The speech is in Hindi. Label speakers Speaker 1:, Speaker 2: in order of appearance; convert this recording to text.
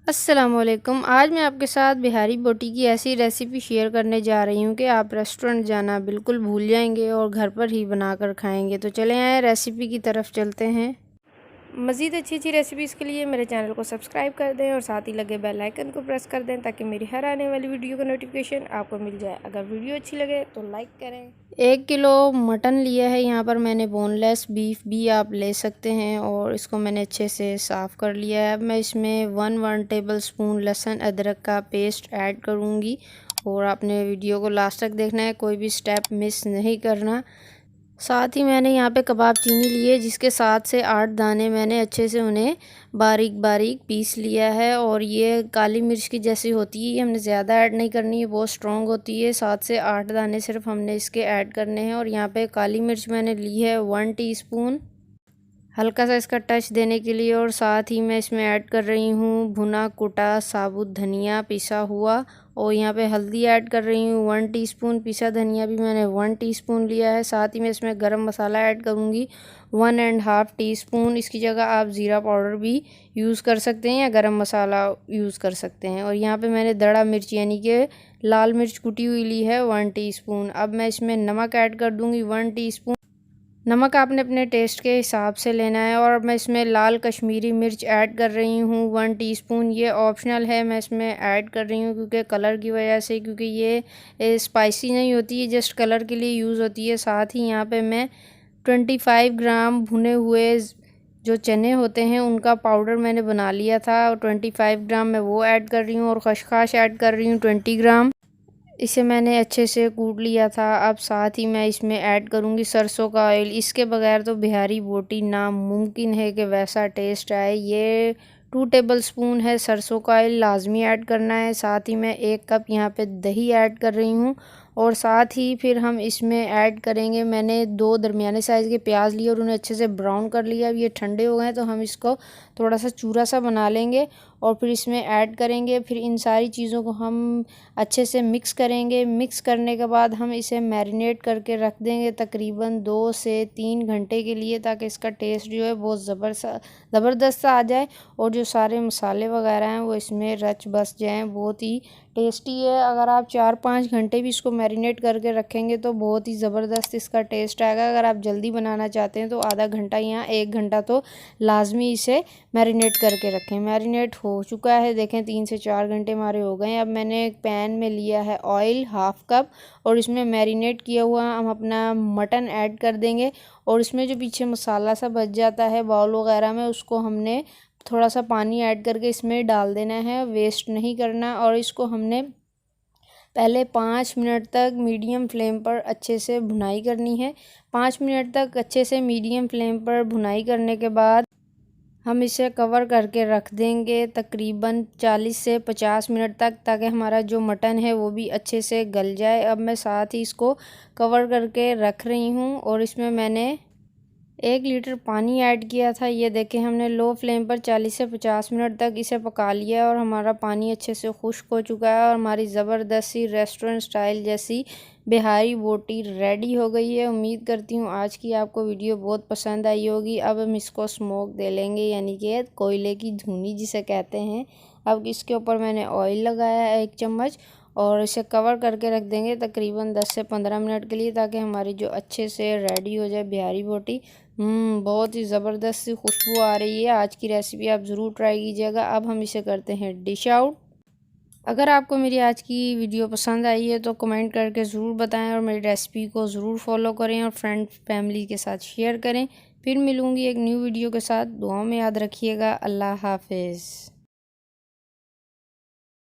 Speaker 1: अस्सलामुअलैकुम। आज मैं आपके साथ बिहारी बोटी की ऐसी रेसिपी शेयर करने जा रही हूँ कि आप रेस्टोरेंट जाना बिल्कुल भूल जाएंगे और घर पर ही बनाकर खाएंगे। तो चले आए रेसिपी की तरफ चलते हैं। मज़ीद अच्छी अच्छी रेसिपीज़ के लिए मेरे चैनल को सब्सक्राइब कर दें और साथ ही लगे बेल आइकन को प्रेस कर दें ताकि मेरी हर आने वाली वीडियो का नोटिफिकेशन आपको मिल जाए। अगर वीडियो अच्छी लगे तो लाइक करें। 1 किलो मटन लिया है यहाँ पर मैंने, बोनलेस बीफ भी आप ले सकते हैं, और इसको मैंने अच्छे से साफ़ कर लिया है। अब मैं इसमें 1 टेबल स्पून लहसुन अदरक का पेस्ट ऐड करूँगी और आपने वीडियो को लास्ट तक देखना है, कोई भी स्टेप मिस नहीं करना। साथ ही मैंने यहाँ पे कबाब चीनी लिए जिसके 7 से 8 दाने मैंने अच्छे से उन्हें बारीक बारीक पीस लिया है। और ये काली मिर्च की जैसी होती है, ये हमने ज़्यादा ऐड नहीं करनी है, बहुत स्ट्रॉन्ग होती है। 7 से 8 दाने सिर्फ हमने इसके ऐड करने हैं। और यहाँ पे काली मिर्च मैंने ली है 1 टीस्पून, हल्का सा इसका टच देने के लिए। और साथ ही मैं इसमें ऐड कर रही हूँ भुना कुटा साबुत धनिया पिसा हुआ। और यहाँ पे हल्दी ऐड कर रही हूँ 1 टीस्पून, पिसा धनिया भी मैंने 1 टीस्पून लिया है। साथ ही मैं इसमें गरम मसाला ऐड करूँगी 1.5 टीस्पून। इसकी जगह आप ज़ीरा पाउडर भी यूज़ कर सकते हैं या गरम मसाला यूज़ कर सकते हैं। और यहाँ पे मैंने दड़ा मिर्च यानी कि लाल मिर्च कुटी हुई ली है 1 टीस्पून। अब मैं इसमें नमक ऐड कर दूँगी 1 टीस्पून। नमक आपने अपने टेस्ट के हिसाब से लेना है। और मैं इसमें लाल कश्मीरी मिर्च ऐड कर रही हूँ 1 टीस्पून। ये ऑप्शनल है, मैं इसमें ऐड कर रही हूँ क्योंकि कलर की वजह से, क्योंकि ये स्पाइसी नहीं होती है, जस्ट कलर के लिए यूज़ होती है। साथ ही यहाँ पे मैं 25 ग्राम भुने हुए जो चने होते हैं उनका पाउडर मैंने बना लिया था, और 25 ग्राम मैं वो ऐड कर रही हूँ। और खसखस ऐड कर रही हूँ 20 ग्राम, इसे मैंने अच्छे से कूट लिया था। अब साथ ही मैं इसमें ऐड करूँगी सरसों का ऑयल। इसके बगैर तो बिहारी बोटी नामुमकिन है कि वैसा टेस्ट आए। ये 2 टेबल स्पून है सरसों का ऑयल, लाजमी ऐड करना है। साथ ही मैं 1 कप यहाँ पे दही ऐड कर रही हूँ। और साथ ही फिर हम इसमें ऐड करेंगे, मैंने 2 दरमियाने साइज़ के प्याज लिए और उन्हें अच्छे से ब्राउन कर लिया। अब ये ठंडे हो गए हैं तो हम इसको थोड़ा सा चूरा सा बना लेंगे और फिर इसमें ऐड करेंगे। फिर इन सारी चीज़ों को हम अच्छे से मिक्स करेंगे। मिक्स करने के बाद हम इसे मैरिनेट करके रख देंगे तकरीबन 2 से 3 घंटे के लिए, ताकि इसका टेस्ट जो है बहुत ज़बरदस्त सा आ जाए और जो सारे मसाले वगैरह हैं वो इसमें रच बस जाएँ। बहुत ही टेस्टी है। अगर आप 4-5 घंटे भी इसको मैरिनेट करके रखेंगे तो बहुत ही ज़बरदस्त इसका टेस्ट आएगा। अगर आप जल्दी बनाना चाहते हैं तो आधा घंटा या 1 घंटा तो लाजमी इसे मैरिनेट करके रखें। मैरिनेट हो चुका है, देखें 3 से 4 घंटे हमारे हो गए हैं। अब मैंने एक पैन में लिया है ऑयल 1/2 कप और इसमें मैरिनेट किया हुआ हम अपना मटन ऐड कर देंगे। और इसमें जो पीछे मसाला सा बच जाता है बाउल वगैरह में, उसको हमने थोड़ा सा पानी ऐड करके इसमें डाल देना है, वेस्ट नहीं करना। और इसको हमने पहले 5 मिनट तक मीडियम फ्लेम पर अच्छे से भुनाई करनी है। 5 मिनट तक अच्छे से मीडियम फ्लेम पर भुनाई करने के बाद हम इसे कवर करके रख देंगे तकरीबन 40 से 50 मिनट तक, ताकि हमारा जो मटन है वो भी अच्छे से गल जाए। अब मैं साथ ही इसको कवर करके रख रही हूँ और इसमें मैंने 1 लीटर पानी ऐड किया था। ये देखें हमने लो फ्लेम पर 40 से 50 मिनट तक इसे पका लिया और हमारा पानी अच्छे से खुश्क हो चुका है और हमारी ज़बरदस्त सी रेस्टोरेंट स्टाइल जैसी बिहारी बोटी रेडी हो गई है। उम्मीद करती हूँ आज की आपको वीडियो बहुत पसंद आई होगी। अब हम इसको स्मोक दे लेंगे, यानी कि कोयले की धुनी जिसे कहते हैं। अब इसके ऊपर मैंने ऑयल लगाया है 1 चम्मच और इसे कवर करके रख देंगे तकरीबन 10 से 15 मिनट के लिए, ताकि हमारी जो अच्छे से रेडी हो जाए बिहारी बोटी। बहुत ही ज़बरदस्त सी खुशबू आ रही है। आज की रेसिपी आप ज़रूर ट्राई कीजिएगा। अब हम इसे करते हैं डिश आउट। अगर आपको मेरी आज की वीडियो पसंद आई है तो कमेंट करके ज़रूर बताएं और मेरी रेसिपी को ज़रूर फॉलो करें और फ्रेंड फैमिली के साथ शेयर करें। फिर मिलूँगी एक न्यू वीडियो के साथ। दुआओं में याद रखिएगा। अल्लाह हाफिज़।